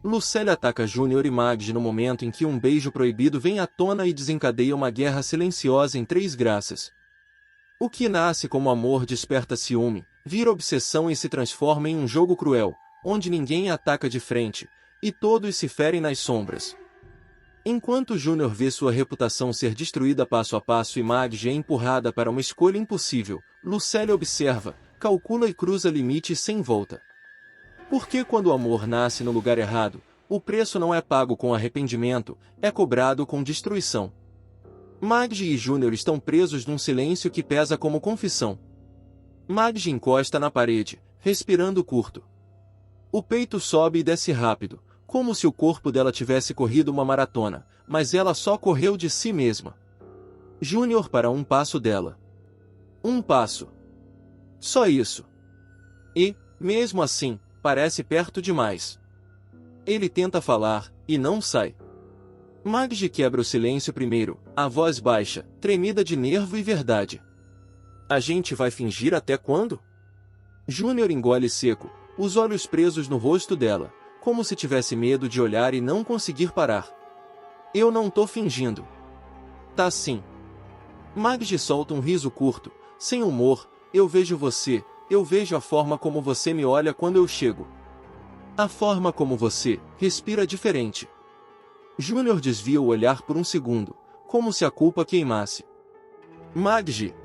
Lucélia ataca Júnior e Magdi no momento em que um beijo proibido vem à tona e desencadeia uma guerra silenciosa em Três Graças. O que nasce como amor desperta ciúme, vira obsessão e se transforma em um jogo cruel, onde ninguém ataca de frente, e todos se ferem nas sombras. Enquanto Júnior vê sua reputação ser destruída passo a passo e Magdi é empurrada para uma escolha impossível, Lucélia observa, calcula e cruza limites sem volta. Porque quando o amor nasce no lugar errado, o preço não é pago com arrependimento, é cobrado com destruição. Magdi e Júnior estão presos num silêncio que pesa como confissão. Magdi encosta na parede, respirando curto. O peito sobe e desce rápido, como se o corpo dela tivesse corrido uma maratona, mas ela só correu de si mesma. Júnior para um passo dela. Um passo. Só isso. E, mesmo assim, parece perto demais. Ele tenta falar, e não sai. Magdi quebra o silêncio primeiro, a voz baixa, tremida de nervo e verdade. A gente vai fingir até quando? Júnior engole seco, os olhos presos no rosto dela, como se tivesse medo de olhar e não conseguir parar. Eu não tô fingindo. Tá sim. Magdi solta um riso curto, sem humor. Eu vejo você, eu vejo a forma como você me olha quando eu chego. A forma como você respira diferente. Júnior desvia o olhar por um segundo, como se a culpa queimasse. Magdi.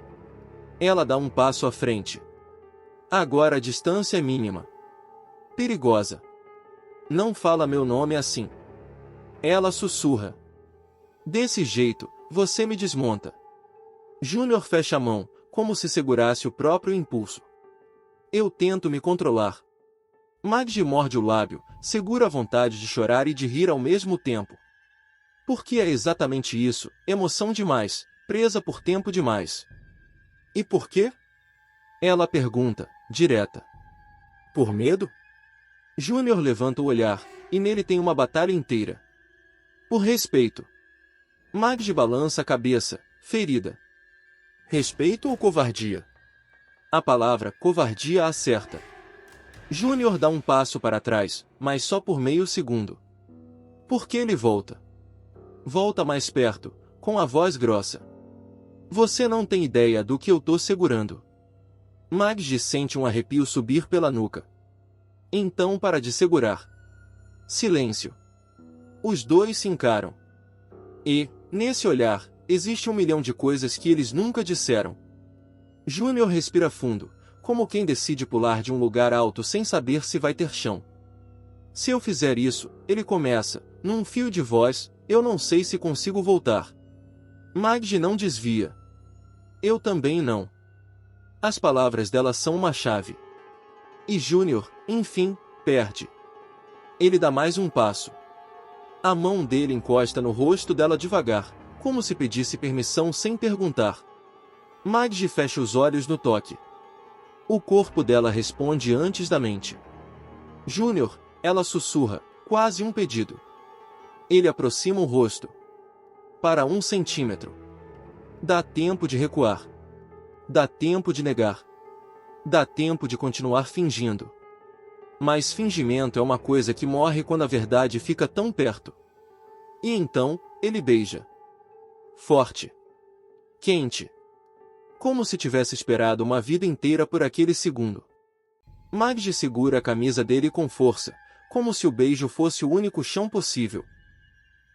Ela dá um passo à frente. Agora a distância é mínima. Perigosa. Não fala meu nome assim. Ela sussurra. Desse jeito, você me desmonta. Júnior fecha a mão, como se segurasse o próprio impulso. Eu tento me controlar. Magdi morde o lábio, segura a vontade de chorar e de rir ao mesmo tempo. Porque é exatamente isso, emoção demais, presa por tempo demais. E por quê? Ela pergunta, direta. Por medo? Júnior levanta o olhar, e nele tem uma batalha inteira. Por respeito. Magdi balança a cabeça, ferida. Respeito ou covardia? A palavra covardia acerta. Júnior dá um passo para trás, mas só por meio segundo. Por que ele volta? Volta mais perto, com a voz grossa. Você não tem ideia do que eu tô segurando. Magdi sente um arrepio subir pela nuca. Então para de segurar. Silêncio. Os dois se encaram. E, nesse olhar, existe 1.000.000 de coisas que eles nunca disseram. Júnior respira fundo, como quem decide pular de um lugar alto sem saber se vai ter chão. Se eu fizer isso, ele começa, num fio de voz, eu não sei se consigo voltar. Magdi não desvia. Eu também não. As palavras dela são uma chave. E Júnior, enfim, perde. Ele dá mais um passo. A mão dele encosta no rosto dela devagar, como se pedisse permissão sem perguntar. Magdi fecha os olhos no toque. O corpo dela responde antes da mente. Júnior, ela sussurra, quase um pedido. Ele aproxima o rosto. Para 1 centímetro. Dá tempo de recuar. Dá tempo de negar. Dá tempo de continuar fingindo. Mas fingimento é uma coisa que morre quando a verdade fica tão perto. E então, ele beija. Forte. Quente. Como se tivesse esperado uma vida inteira por aquele segundo. Magdi segura a camisa dele com força, como se o beijo fosse o único chão possível.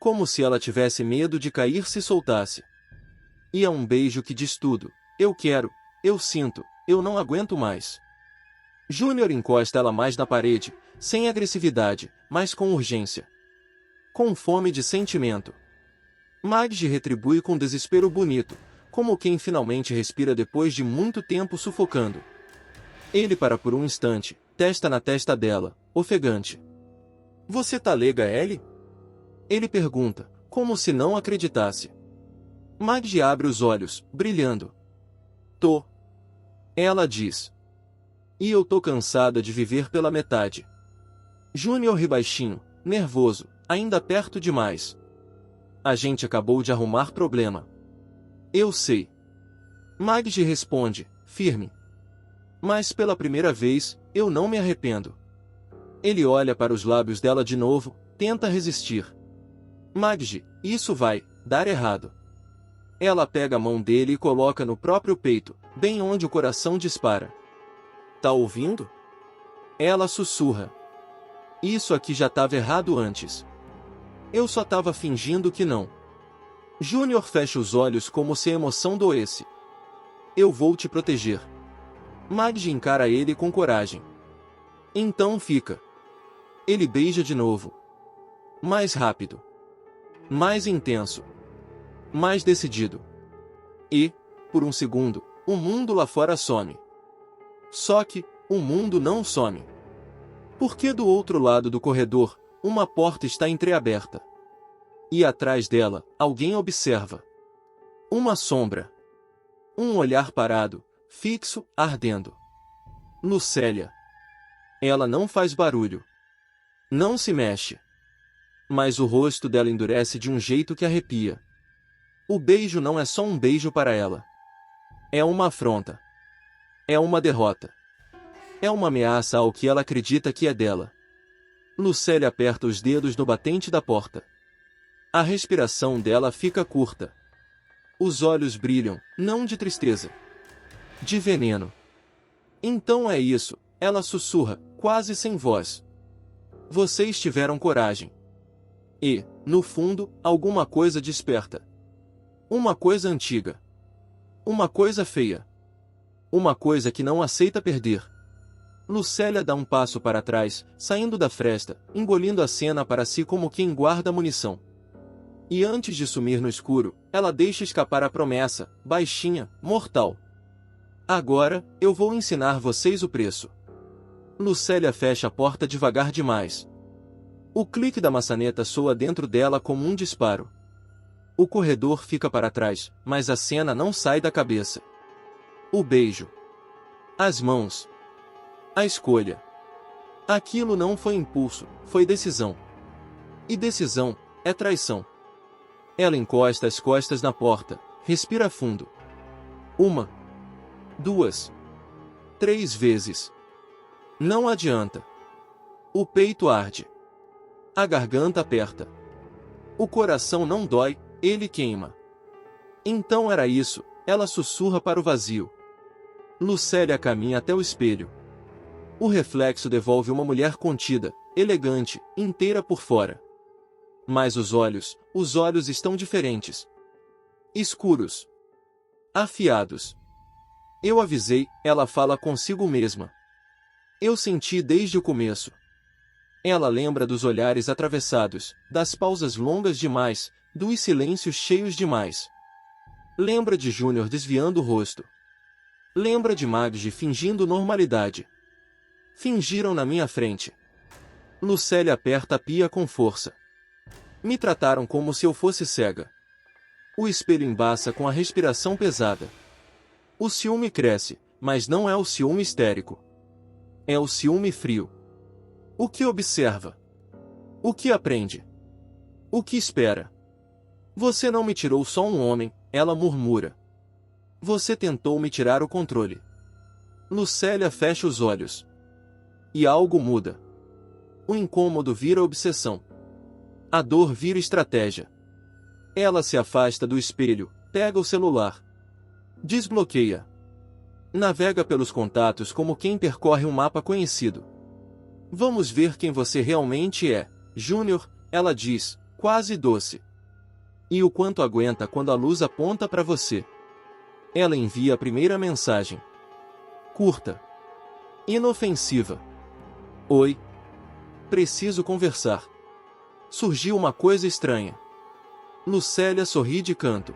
Como se ela tivesse medo de cair se soltasse. E é um beijo que diz tudo. Eu quero, eu sinto, eu não aguento mais. Júnior encosta ela mais na parede, sem agressividade, mas com urgência. Com fome de sentimento. Magdi retribui com desespero bonito, como quem finalmente respira depois de muito tempo sufocando. Ele para por um instante, testa na testa dela, ofegante. Você tá lega, Ellie? Ele pergunta, como se não acreditasse. Magdi abre os olhos, brilhando. Tô. Ela diz. E eu tô cansada de viver pela metade. Júnior ri baixinho, nervoso, ainda perto demais. A gente acabou de arrumar problema. Eu sei. Magdi responde, firme. Mas pela primeira vez, eu não me arrependo. Ele olha para os lábios dela de novo, tenta resistir. Maggie, isso vai dar errado. Ela pega a mão dele e coloca no próprio peito, bem onde o coração dispara. Tá ouvindo? Ela sussurra. Isso aqui já estava errado antes. Eu só estava fingindo que não. Júnior fecha os olhos como se a emoção doesse. Eu vou te proteger. Maggie encara ele com coragem. Então fica. Ele beija de novo. Mais rápido. Mais intenso. Mais decidido. E, por um segundo, o mundo lá fora some. Só que, o mundo não some. Porque do outro lado do corredor, uma porta está entreaberta. E atrás dela, alguém observa. Uma sombra. Um olhar parado, fixo, ardendo. Lucélia. Ela não faz barulho. Não se mexe. Mas o rosto dela endurece de um jeito que arrepia. O beijo não é só um beijo para ela. É uma afronta. É uma derrota. É uma ameaça ao que ela acredita que é dela. Lucélia aperta os dedos no batente da porta. A respiração dela fica curta. Os olhos brilham, não de tristeza. De veneno. Então é isso, ela sussurra, quase sem voz. Vocês tiveram coragem. E, no fundo, alguma coisa desperta. Uma coisa antiga. Uma coisa feia. Uma coisa que não aceita perder. Lucélia dá um passo para trás, saindo da fresta, engolindo a cena para si como quem guarda munição. E antes de sumir no escuro, ela deixa escapar a promessa, baixinha, mortal. Agora, eu vou ensinar vocês o preço. Lucélia fecha a porta devagar demais. O clique da maçaneta soa dentro dela como um disparo. O corredor fica para trás, mas a cena não sai da cabeça. O beijo. As mãos. A escolha. Aquilo não foi impulso, foi decisão. E decisão é traição. Ela encosta as costas na porta, respira fundo. 1, 2, 3 vezes. Não adianta. O peito arde. A garganta aperta. O coração não dói, ele queima. Então era isso, ela sussurra para o vazio. Lucélia caminha até o espelho. O reflexo devolve uma mulher contida, elegante, inteira por fora. Mas os olhos estão diferentes. Escuros. Afiados. Eu avisei, ela fala consigo mesma. Eu senti desde o começo. Ela lembra dos olhares atravessados, das pausas longas demais, dos silêncios cheios demais. Lembra de Júnior desviando o rosto. Lembra de Maggie fingindo normalidade. Fingiram na minha frente. Lucélia aperta a pia com força. Me trataram como se eu fosse cega. O espelho embaça com a respiração pesada. O ciúme cresce, mas não é o ciúme histérico. É o ciúme frio. O que observa? O que aprende? O que espera? Você não me tirou só um homem, ela murmura. Você tentou me tirar o controle. Lucélia fecha os olhos. E algo muda. O incômodo vira obsessão. A dor vira estratégia. Ela se afasta do espelho, pega o celular. Desbloqueia. Navega pelos contatos como quem percorre um mapa conhecido. Vamos ver quem você realmente é, Júnior, ela diz, quase doce. E o quanto aguenta quando a luz aponta para você. Ela envia a primeira mensagem. Curta. Inofensiva. Oi. Preciso conversar. Surgiu uma coisa estranha. Lucélia sorri de canto.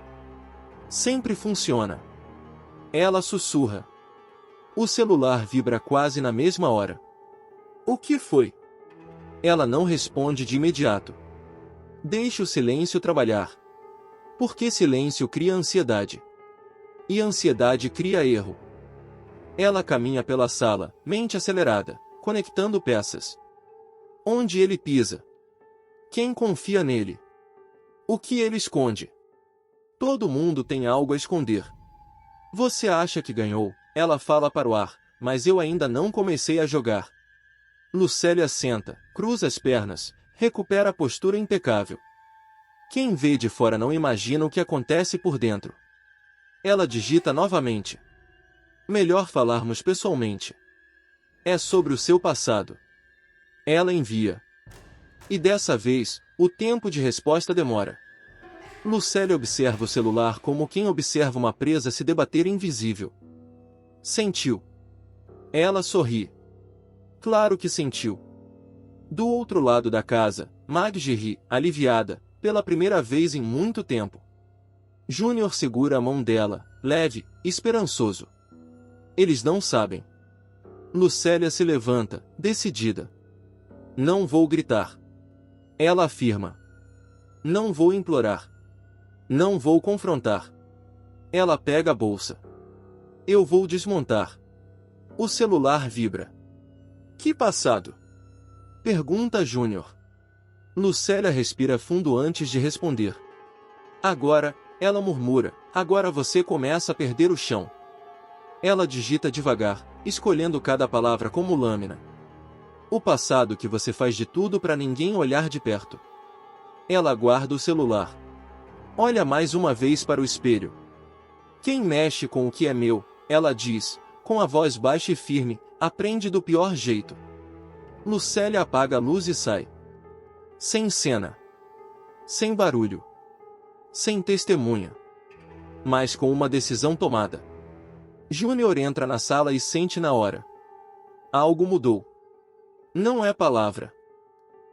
Sempre funciona. Ela sussurra. O celular vibra quase na mesma hora. O que foi? Ela não responde de imediato. Deixe o silêncio trabalhar. Porque silêncio cria ansiedade. E ansiedade cria erro. Ela caminha pela sala, mente acelerada, conectando peças. Onde ele pisa? Quem confia nele? O que ele esconde? Todo mundo tem algo a esconder. Você acha que ganhou? Ela fala para o ar, mas eu ainda não comecei a jogar. Lucélia senta, cruza as pernas, recupera a postura impecável. Quem vê de fora não imagina o que acontece por dentro. Ela digita novamente. Melhor falarmos pessoalmente. É sobre o seu passado. Ela envia. E dessa vez, o tempo de resposta demora. Lucélia observa o celular como quem observa uma presa se debater invisível. Sentiu. Ela sorri. Claro que sentiu. Do outro lado da casa, Maggie ri, aliviada, pela primeira vez em muito tempo. Júnior segura a mão dela, leve, esperançoso. Eles não sabem. Lucélia se levanta, decidida. Não vou gritar. Ela afirma. Não vou implorar. Não vou confrontar. Ela pega a bolsa. Eu vou desmontar. O celular vibra. Que passado? Pergunta Júnior. Lucélia respira fundo antes de responder. Agora, ela murmura, agora você começa a perder o chão. Ela digita devagar, escolhendo cada palavra como lâmina. O passado que você faz de tudo para ninguém olhar de perto. Ela guarda o celular. Olha mais uma vez para o espelho. Quem mexe com o que é meu, ela diz, com a voz baixa e firme, aprende do pior jeito. Lucélia apaga a luz e sai. Sem cena. Sem barulho. Sem testemunha. Mas com uma decisão tomada. Júnior entra na sala e sente na hora. Algo mudou. Não é palavra.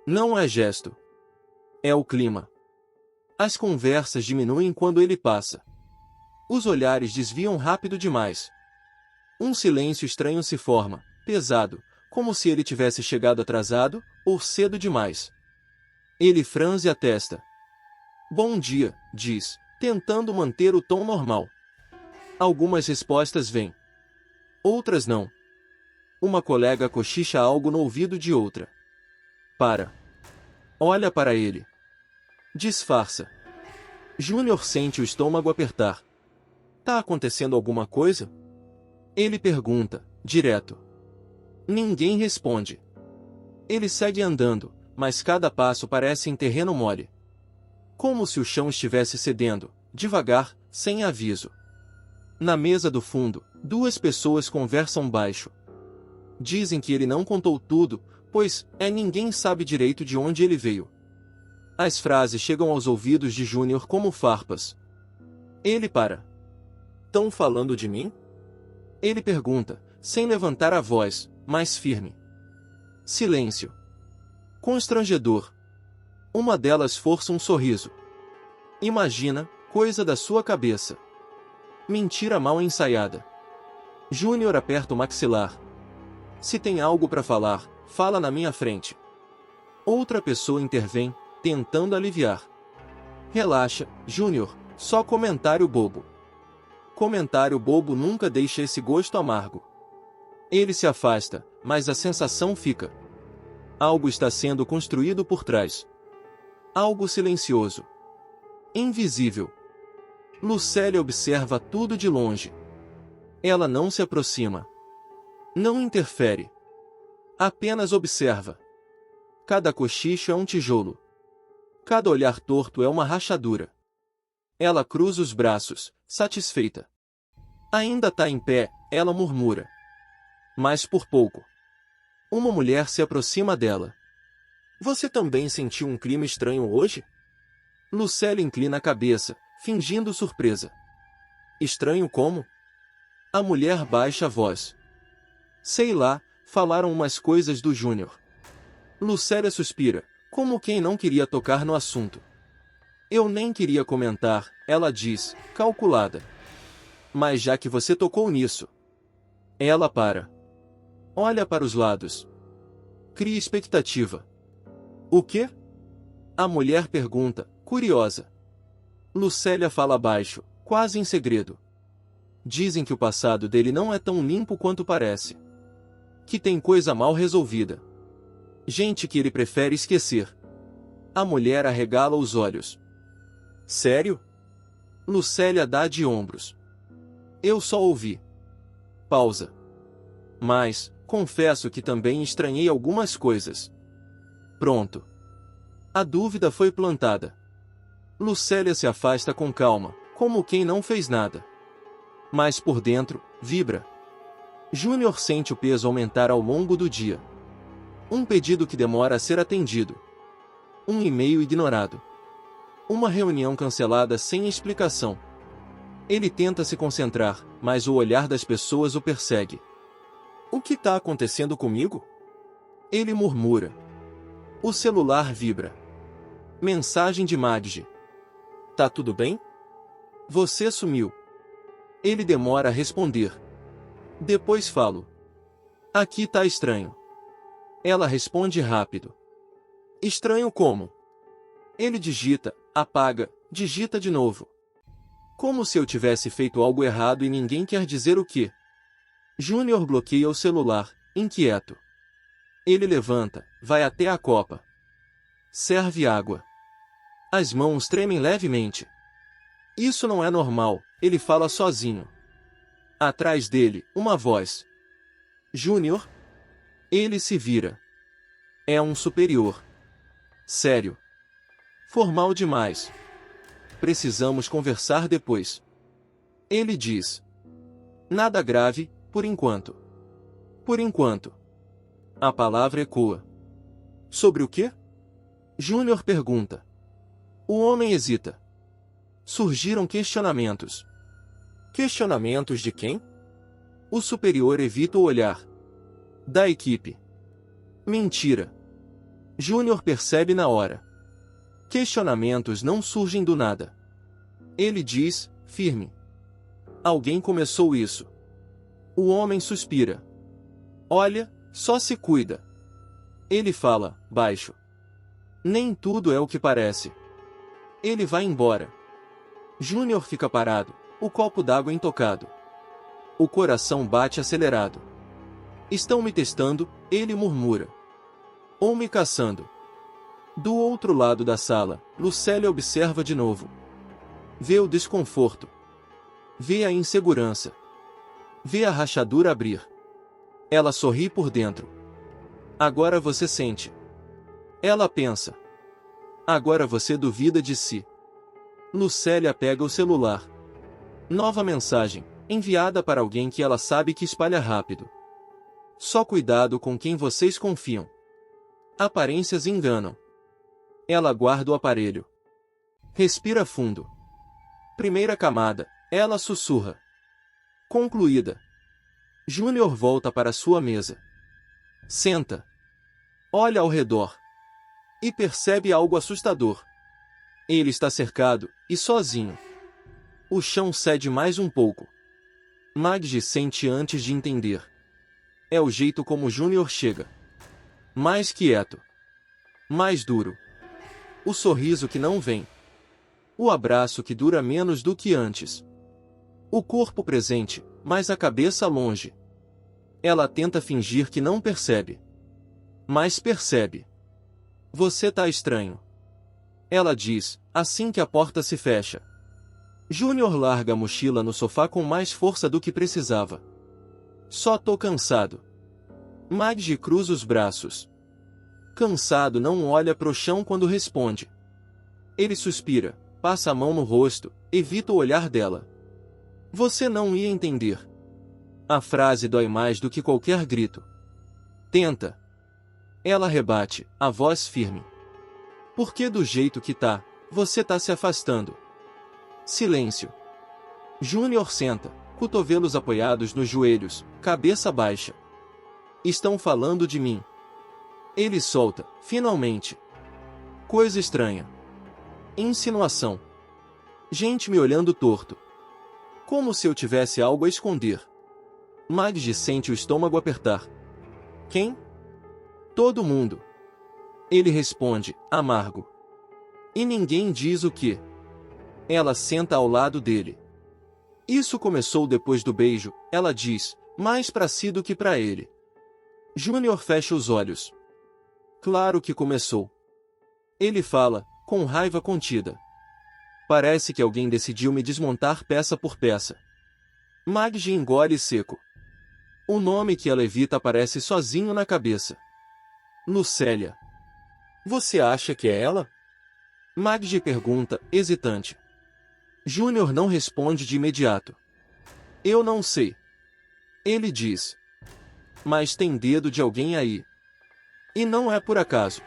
Não é gesto. É o clima. As conversas diminuem quando ele passa. Os olhares desviam rápido demais. Um silêncio estranho se forma, pesado, como se ele tivesse chegado atrasado, ou cedo demais. Ele franze a testa. Bom dia, diz, tentando manter o tom normal. Algumas respostas vêm. Outras não. Uma colega cochicha algo no ouvido de outra. Para. Olha para ele. Disfarça. Júnior sente o estômago apertar. Tá acontecendo alguma coisa? Ele pergunta, direto. Ninguém responde. Ele segue andando, mas cada passo parece em terreno mole. Como se o chão estivesse cedendo, devagar, sem aviso. Na mesa do fundo, duas pessoas conversam baixo. Dizem que ele não contou tudo, pois ninguém sabe direito de onde ele veio. As frases chegam aos ouvidos de Júnior como farpas. Ele para. Tão falando de mim? Ele pergunta, sem levantar a voz, mais firme. Silêncio. Constrangedor. Uma delas força um sorriso. Imagina, coisa da sua cabeça. Mentira mal ensaiada. Júnior aperta o maxilar. Se tem algo para falar, fala na minha frente. Outra pessoa intervém, tentando aliviar. Relaxa, Júnior, só comentário bobo. Comentário bobo nunca deixa esse gosto amargo. Ele se afasta, mas a sensação fica. Algo está sendo construído por trás. Algo silencioso. Invisível. Lucélia observa tudo de longe. Ela não se aproxima. Não interfere. Apenas observa. Cada cochicho é um tijolo. Cada olhar torto é uma rachadura. Ela cruza os braços, satisfeita. Ainda tá em pé, ela murmura. Mas por pouco. Uma mulher se aproxima dela. Você também sentiu um clima estranho hoje? Lucélia inclina a cabeça, fingindo surpresa. Estranho como? A mulher baixa a voz. Sei lá, falaram umas coisas do Júnior. Lucélia suspira, como quem não queria tocar no assunto. Eu nem queria comentar, ela diz, calculada. Mas já que você tocou nisso. Ela para. Olha para os lados. Cria expectativa. O quê? A mulher pergunta, curiosa. Lucélia fala baixo, quase em segredo. Dizem que o passado dele não é tão limpo quanto parece. Que tem coisa mal resolvida. Gente que ele prefere esquecer. A mulher arregala os olhos. Sério? Lucélia dá de ombros. Eu só ouvi. Pausa. Mas, Confesso que também estranhei algumas coisas. Pronto. A dúvida foi plantada. Lucélia se afasta com calma, como quem não fez nada. Mas por dentro, vibra. Júnior sente o peso aumentar ao longo do dia. Um pedido que demora a ser atendido. Um e-mail ignorado. Uma reunião cancelada sem explicação. Ele tenta se concentrar, mas o olhar das pessoas o persegue. O que está acontecendo comigo? Ele murmura. O celular vibra. Mensagem de Magdi. Tá tudo bem? Você sumiu. Ele demora a responder. Depois falo. Aqui tá estranho. Ela responde rápido. Estranho como? Ele digita, apaga, digita de novo. Como se eu tivesse feito algo errado e ninguém quer dizer o que. Júnior bloqueia o celular, inquieto. Ele levanta, vai até a copa. Serve água. As mãos tremem levemente. Isso não é normal, ele fala sozinho. Atrás dele, uma voz. Júnior? Ele se vira. É um superior. Sério. Formal demais. Precisamos conversar depois. Ele diz. Nada grave, por enquanto. Por enquanto. A palavra ecoa. Sobre o quê? Júnior pergunta. O homem hesita. Surgiram questionamentos. Questionamentos de quem? O superior evita o olhar. Da equipe. Mentira. Júnior percebe na hora. Questionamentos não surgem do nada. Ele diz, firme. Alguém começou isso. O homem suspira. Olha, só se cuida. Ele fala, baixo. Nem tudo é o que parece. Ele vai embora. Júnior fica parado, o copo d'água intocado. O coração bate acelerado. Estão me testando, ele murmura. Ou me caçando. Do outro lado da sala, Lucélia observa de novo. Vê o desconforto. Vê a insegurança. Vê a rachadura abrir. Ela sorri por dentro. Agora você sente. Ela pensa. Agora você duvida de si. Lucélia pega o celular. Nova mensagem, enviada para alguém que ela sabe que espalha rápido. Só cuidado com quem vocês confiam. Aparências enganam. Ela guarda o aparelho. Respira fundo. Primeira camada, ela sussurra. Concluída. Júnior volta para sua mesa. Senta. Olha ao redor. E percebe algo assustador. Ele está cercado, e sozinho. O chão cede mais um pouco. Magdi sente antes de entender. É o jeito como Júnior chega. Mais quieto. Mais duro. O sorriso que não vem. O abraço que dura menos do que antes. O corpo presente, mas a cabeça longe. Ela tenta fingir que não percebe. Mas percebe. Você tá estranho. Ela diz, assim que a porta se fecha. Júnior larga a mochila no sofá com mais força do que precisava. Só tô cansado. Magdi cruza os braços. Cansado, não olha pro chão quando responde. Ele suspira, passa a mão no rosto, evita o olhar dela. Você não ia entender. A frase dói mais do que qualquer grito. Tenta. Ela rebate, a voz firme. Porque do jeito que tá, você tá se afastando. Silêncio. Júnior senta, cotovelos apoiados nos joelhos, cabeça baixa. Estão falando de mim. Ele solta, finalmente. Coisa estranha. Insinuação. Gente me olhando torto. Como se eu tivesse algo a esconder. Magdi sente o estômago apertar. Quem? Todo mundo. Ele responde, amargo. E ninguém diz o que. Ela senta ao lado dele. Isso começou depois do beijo, ela diz, mais pra si do que pra ele. Júnior fecha os olhos. Claro que começou. Ele fala, com raiva contida. Parece que alguém decidiu me desmontar peça por peça. Magdi engole seco. O nome que ela evita aparece sozinho na cabeça. Lucélia. Você acha que é ela? Magde pergunta, hesitante. Júnior não responde de imediato. Eu não sei. Ele diz. Mas tem dedo de alguém aí. E não é por acaso.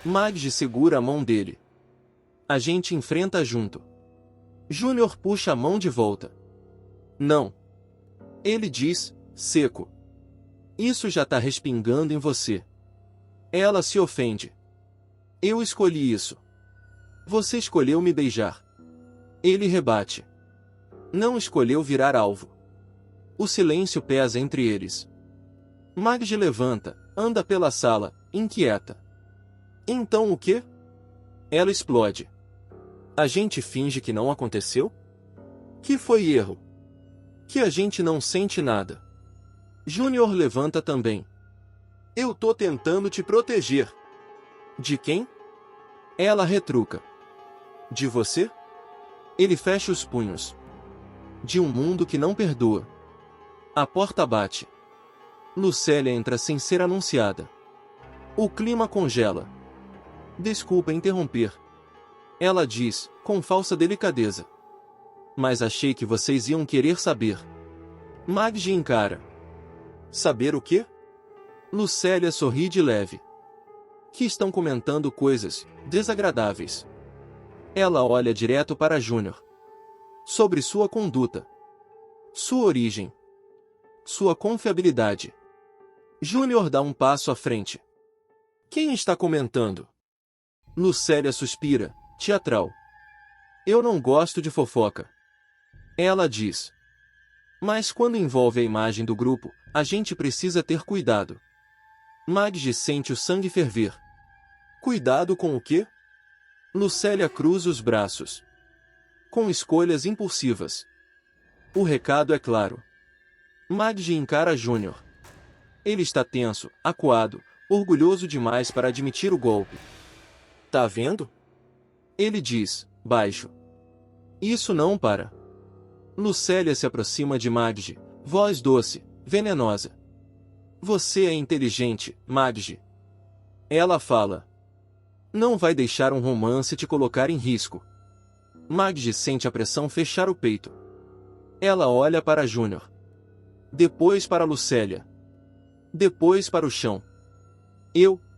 Magde segura a mão dele. A gente enfrenta junto. Júnior puxa a mão de volta. Não. Ele diz, seco. Isso já tá respingando em você. Ela se ofende. Eu escolhi isso. Você escolheu me beijar. Ele rebate. Não escolheu virar alvo. O silêncio pesa entre eles. Magde levanta, anda pela sala, inquieta. Então o quê? Ela explode. A gente finge que não aconteceu? Que foi erro? Que a gente não sente nada. Júnior levanta também. Eu tô tentando te proteger. De quem? Ela retruca. De você? Ele fecha os punhos. De um mundo que não perdoa. A porta bate. Lucélia entra sem ser anunciada. O clima congela. Desculpa interromper. Ela diz, com falsa delicadeza. Mas achei que vocês iam querer saber. Magde encara. Saber o quê? Lucélia sorri de leve. Que estão comentando coisas desagradáveis. Ela olha direto para Júnior. Sobre sua conduta. Sua origem. Sua confiabilidade. Júnior dá um passo à frente. Quem está comentando? Lucélia suspira, teatral. Eu não gosto de fofoca. Ela diz. Mas quando envolve a imagem do grupo, a gente precisa ter cuidado. Magde sente o sangue ferver. Cuidado com o quê? Lucélia cruza os braços. Com escolhas impulsivas. O recado é claro. Magde encara Júnior. Ele está tenso, acuado, orgulhoso demais para admitir o golpe. Tá vendo? Ele diz, baixo. Isso não para. Lucélia se aproxima de Magde, voz doce, venenosa. Você é inteligente, Magde. Ela fala. Não vai deixar um romance te colocar em risco. Magde sente a pressão fechar o peito. Ela olha para Júnior. Depois para Lucélia. Depois para o chão.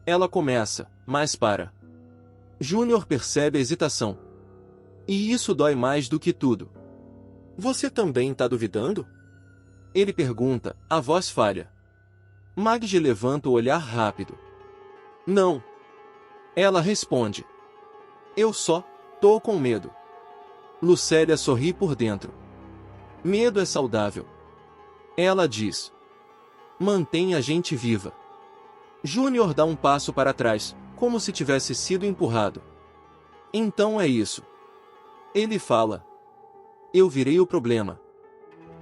Ela começa, mas para. Júnior percebe a hesitação. E isso dói mais do que tudo. Você também tá duvidando? Ele pergunta, a voz falha. Magde levanta o olhar rápido. Não. Ela responde. Eu só tô com medo. Lucélia sorri por dentro. Medo é saudável. Ela diz. Mantém a gente viva. Júnior dá um passo para trás, como se tivesse sido empurrado. Então é isso. Ele fala. Eu virei o problema.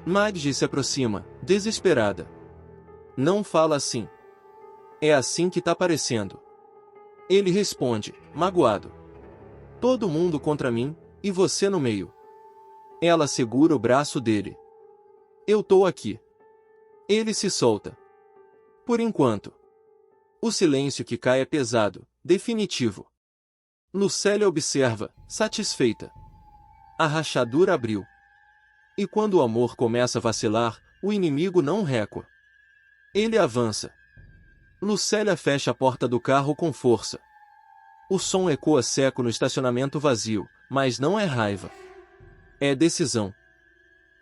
Magde se aproxima, desesperada. Não fala assim. É assim que tá parecendo. Ele responde, magoado. Todo mundo contra mim, e você no meio. Ela segura o braço dele. Eu tô aqui. Ele se solta. Por enquanto. O silêncio que cai é pesado, definitivo. Lucélia observa, satisfeita. A rachadura abriu. E quando o amor começa a vacilar, o inimigo não recua. Ele avança. Lucélia fecha a porta do carro com força. O som ecoa seco no estacionamento vazio, mas não é raiva. É decisão.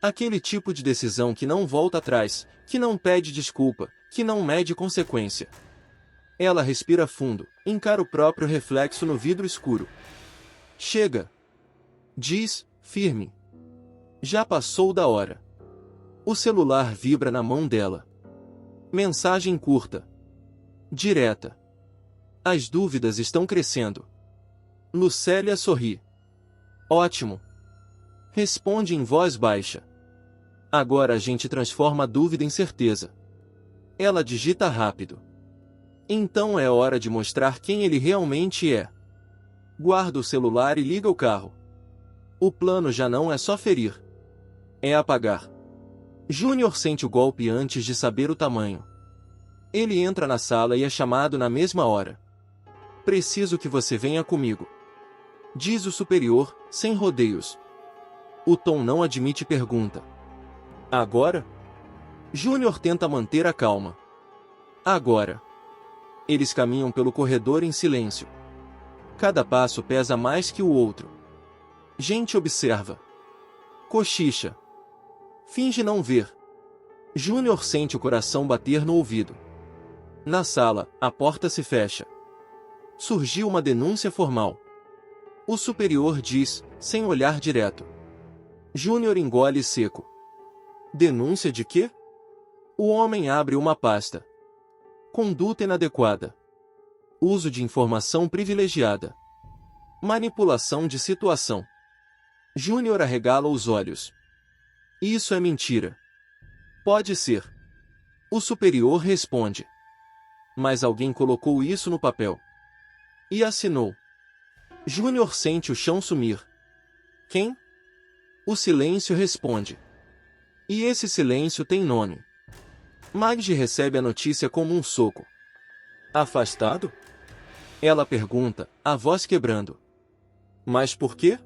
Aquele tipo de decisão que não volta atrás, que não pede desculpa, que não mede consequência. Ela respira fundo, encara o próprio reflexo no vidro escuro. Chega! Diz, firme. Já passou da hora. O celular vibra na mão dela. Mensagem curta. Direta. As dúvidas estão crescendo. Lucélia sorri. Ótimo. Responde em voz baixa. Agora a gente transforma a dúvida em certeza. Ela digita rápido. Então é hora de mostrar quem ele realmente é. Guarda o celular e liga o carro. O plano já não é só ferir. É apagar. Júnior sente o golpe antes de saber o tamanho. Ele entra na sala e é chamado na mesma hora. Preciso que você venha comigo, diz o superior, sem rodeios. O tom não admite pergunta. Agora? Júnior tenta manter a calma. Agora. Eles caminham pelo corredor em silêncio. Cada passo pesa mais que o outro. Gente observa. Cochicha. Finge não ver. Júnior sente o coração bater no ouvido. Na sala, a porta se fecha. Surgiu uma denúncia formal. O superior diz, sem olhar direto. Júnior engole seco. Denúncia de quê? O homem abre uma pasta. Conduta inadequada. Uso de informação privilegiada. Manipulação de situação. Júnior arregala os olhos. Isso é mentira. Pode ser. O superior responde. Mas alguém colocou isso no papel. E assinou. Júnior sente o chão sumir. Quem? O silêncio responde. E esse silêncio tem nome. Magdi recebe a notícia como um soco. Afastado? Ela pergunta, a voz quebrando. Mas por quê?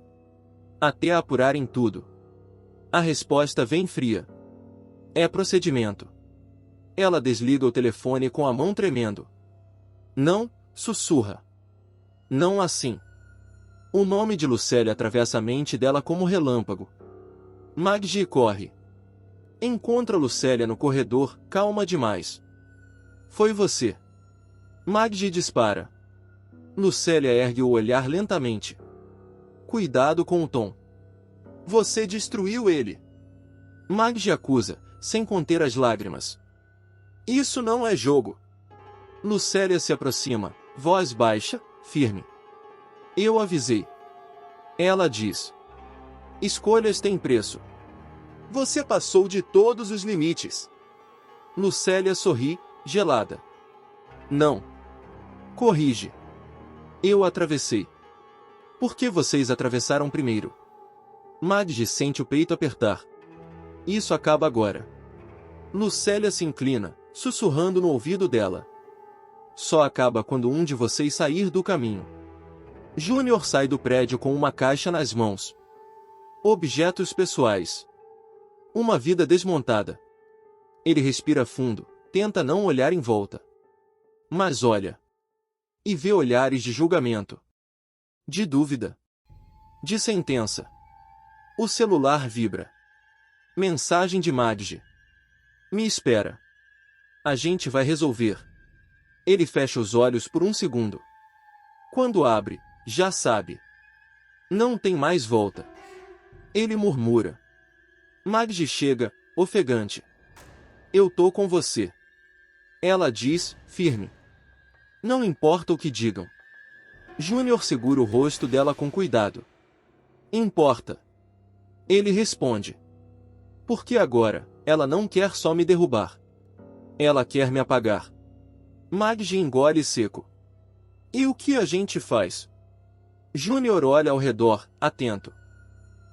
Até apurarem tudo. A resposta vem fria. É procedimento. Ela desliga o telefone com a mão tremendo. Não, sussurra. Não assim. O nome de Lucélia atravessa a mente dela como relâmpago. Magdi corre. Encontra Lucélia no corredor, calma demais. Foi você. Magdi dispara. Lucélia ergue o olhar lentamente. Cuidado com o tom. Você destruiu ele. Magdi acusa, sem conter as lágrimas. Isso não é jogo. Lucélia se aproxima, voz baixa, firme. Eu avisei. Ela diz. Escolhas têm preço. Você passou de todos os limites. Lucélia sorri, gelada. Não. Corrige. Eu atravessei. Por que vocês atravessaram primeiro? Magdi sente o peito apertar. Isso acaba agora. Lucélia se inclina, sussurrando no ouvido dela. Só acaba quando um de vocês sair do caminho. Júnior sai do prédio com uma caixa nas mãos. Objetos pessoais. Uma vida desmontada. Ele respira fundo, tenta não olhar em volta. Mas olha. E vê olhares de julgamento. De dúvida. De sentença. O celular vibra. Mensagem de Magdi. Me espera. A gente vai resolver. Ele fecha os olhos por um segundo. Quando abre, já sabe. Não tem mais volta. Ele murmura. Magdi chega, ofegante. Eu tô com você. Ela diz, firme. Não importa o que digam. Júnior segura o rosto dela com cuidado. Importa. Ele responde. Porque agora, ela não quer só me derrubar. Ela quer me apagar. Magdi engole seco. E o que a gente faz? Júnior olha ao redor, atento.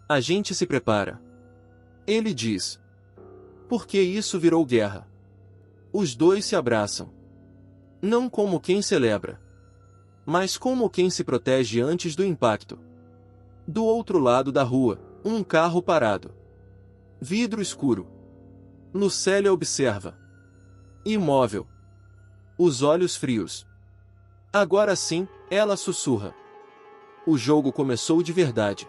A gente se prepara. Ele diz. Porque isso virou guerra. Os dois se abraçam. Não como quem celebra, mas como quem se protege antes do impacto. Do outro lado da rua, um carro parado. Vidro escuro. Lucélia observa. Imóvel. Os olhos frios. Agora sim, ela sussurra. O jogo começou de verdade.